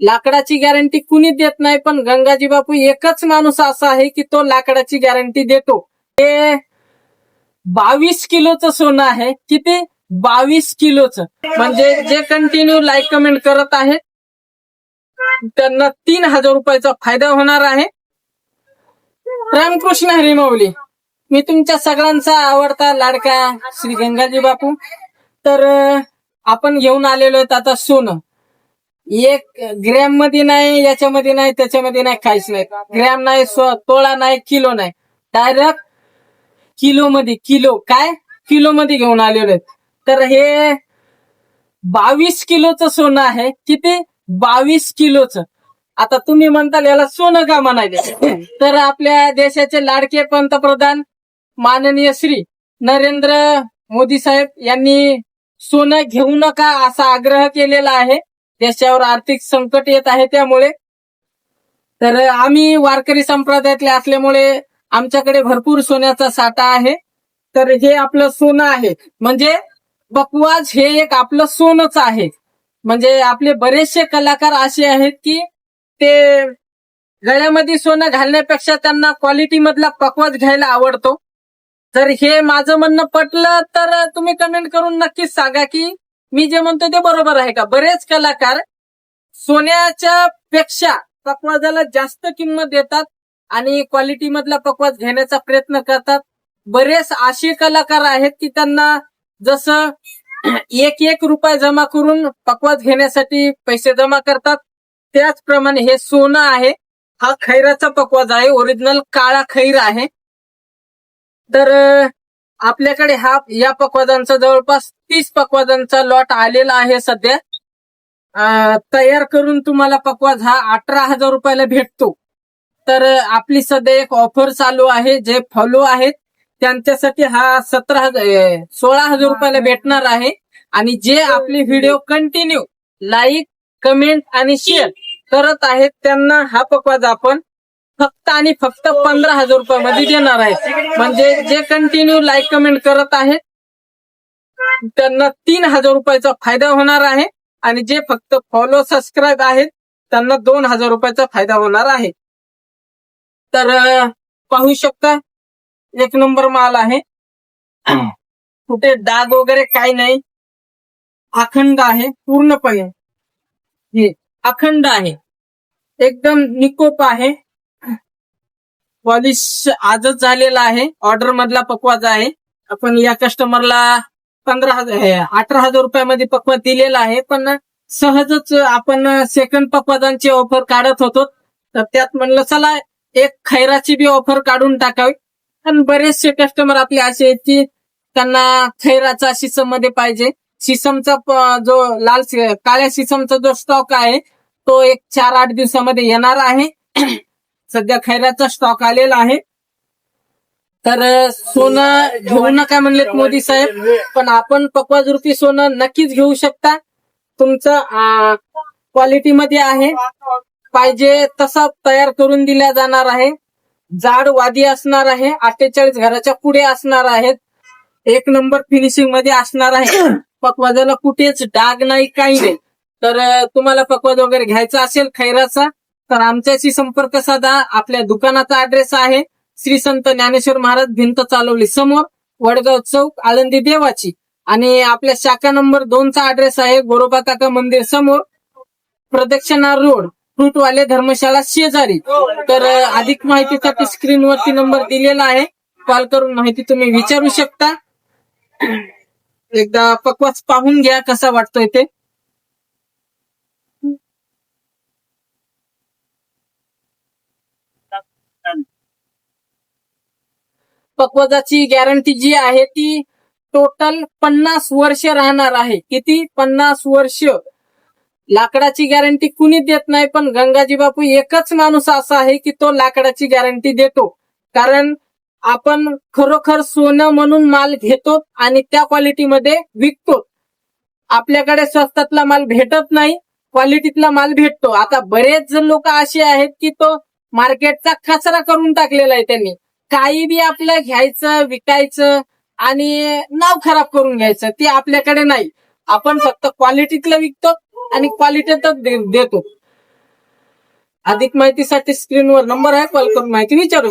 लाकडाची गॅरंटी कुणी देत नाही, पण गंगाजी बापू एकच माणूस असा आहे की तो लाकडाची गॅरंटी देतो. हे 22 किलोचं सोनं आहे. किती? 22 किलोचं. म्हणजे जे कंटिन्यू लाईक कमेंट करत आहेत त्यांना 3,000 रुपयाचा फायदा होणार आहे. रामकृष्ण हरी माऊली. मी तुमच्या सगळ्यांचा आवडता लाडका श्री गंगाजी बापू. तर आपण घेऊन आलेलो आहेत आता सोनं. 1 ग्रॅम मध्ये नाही, याच्यामध्ये नाही, त्याच्यामध्ये नाही, काहीच नाही. ग्रॅम नाही, तोळा नाही, किलो नाही, डायरेक्ट किलो मध्ये. किलो मध्ये घेऊन आलेलो आहेत. तर हे 22 किलोचं सोनं आहे. किती? 22 किलोचं. आता तुम्ही म्हणताल याला सोनं का म्हणायचे, तर आपल्या देशाचे लाडके पंतप्रधान माननीय श्री नरेंद्र मोदी साहेब यांनी सोनं घेऊ नका असा आग्रह केलेला आहे. देशावर आर्थिक संकट येत आहे त्यामुळे. तर आम्ही वारकरी संप्रदायातले असल्यामुळे आमच्याकडे भरपूर सोन्याचा साठा आहे. तर हे आपलं सोनं आहे. म्हणजे बकवास हे एक आपलं सोनच आहे. म्हणजे आपले बरेचसे कलाकार असे आहेत की ते गळ्यामध्ये सोनं घालण्यापेक्षा त्यांना क्वालिटी मधला पकवास घ्यायला आवडतो. तर हे माझं म्हणणं पटलं तर तुम्ही कमेंट करून नक्कीच सांगा की मी जे म्हणतो ते बरोबर आहे का. बरेच कलाकार सोन्याच्या पेक्षा पकवाजाला जास्त किंमत देतात आणि क्वालिटी मधला पकवाज घेण्याचा प्रयत्न करतात. बरेच असे कलाकार आहेत की त्यांना जसं 1 रुपया जमा करून पकवाज घेण्यासाठी पैसे जमा करतात, त्याचप्रमाणे हे सोनं आहे. हा खैराचा पकवाज आहे, ओरिजिनल काळा खैर आहे. तर आपल्याकडे या पकवाजांचा जवळपास 30 पकवाजांचा लॉट आलेला आहे सध्या. तयार करून तुम्हाला पकवाज हा 18,000 रुपयाला भेटतो. तर आपली सध्या एक ऑफर चालू आहे. जे फॉलो आहेत त्यांच्यासाठी हा 16,000 रुपयाला भेटणार आहे. आणि जे आपले व्हिडिओ कंटिन्यू लाईक, कमेंट आणि शेअर करत आहेत त्यांना हा पकवाज आपण फक्त आणि फक्त 15,000 रुपयामध्ये देणार आहे. म्हणजे जे कंटिन्यू लाईक कमेंट करत आहेत त्यांना 3,000 रुपयाचा फायदा होणार आहे. आणि जे फक्त फॉलो सबस्क्राईब आहेत त्यांना 2,000 रुपयाचा फायदा होणार आहे. तर पाहू शकता 1 नंबर माल आहे. कुठे डाग वगैरे काही नाही. अखंड आहे पूर्णपणे. हे अखंड आहे, एकदम निकोप आहे. पॉलिश आजच झालेला आहे. ऑर्डर मधला पकवाज आहे. आपण या कस्टमरला 18,000 रुपयामध्ये पकवाज दिलेला आहे. पण सहजच आपण सेकंड पकवाजांची ऑफर काढत होतो. तर त्यात म्हणलं चला एक खैराची बी ऑफर काढून टाकावी. आणि बरेचसे कस्टमर आपले असे आहेत की त्यांना खैराचा शिसम मध्ये पाहिजे. शिसमचा जो काळ्या शिसमचा जो स्टॉक आहे तो एक 4-8 दिवसामध्ये येणार आहे. सध्या खैराचा स्टॉक आलेला आहे. तर सोनं घेऊ नका म्हणलेत मोदी साहेब, पण आपण पकवाज रूपी सोनं नक्कीच घेऊ शकता. तुमचं क्वालिटी मध्ये आहे, पाहिजे तसा तयार करून दिला जाणार आहे. जाड वादी असणार आहे. 48 घराच्या पुढे असणार आहेत. 1 नंबर फिनिशिंग मध्ये असणार आहे. पकवाजाला कुठेच डाग नाही, काही नाही. तर तुम्हाला पकवाज वगैरे घ्यायचा असेल खैराचा तर आमच्याशी संपर्क साधा. आपल्या दुकानाचा ऍड्रेस आहे श्री संत ज्ञानेश्वर महाराज भिंत चालवली समोर, वडगाव चौक, आळंदी देवाची. आणि आपल्या शाखा नंबर 2 चा ऍड्रेस आहे गोरोबा काका मंदिर समोर, प्रदक्षिणा रोड, फ्रूटवाले धर्मशाळा शेजारी. तर अधिक माहितीसाठी स्क्रीनवरती नंबर दिलेला आहे. कॉल करून माहिती तुम्ही विचारू शकता. एकदा पकवाज पाहून घ्या कसा वाटतोय ते. पकवाजाची गॅरंटी जी आहे ती टोटल 50 वर्ष राहणार आहे. किती? 50 वर्ष. लाकडाची गॅरंटी कुणी देत नाही, पण गंगाजी बापू एकच माणूस असा आहे की तो लाकडाची गॅरंटी देतो. कारण आपण खरोखर सोनं म्हणून माल घेतो आणि त्या क्वालिटीमध्ये विकतो. आपल्याकडे स्वस्तातला माल भेटत नाही, क्वालिटीतला माल भेटतो. आता बरेच जण लोक असे आहेत की तो मार्केटचा कचरा करून टाकलेला आहे त्यांनी. काही बी आपलं घ्यायचं, विकायचं आणि नाव खराब करून घ्यायचं, ते आपल्याकडे नाही. आपण फक्त क्वालिटीतलं विकतो आणि क्वालिटीतच देतो. अधिक माहितीसाठी स्क्रीनवर नंबर आहे, कॉल करून माहिती विचारू.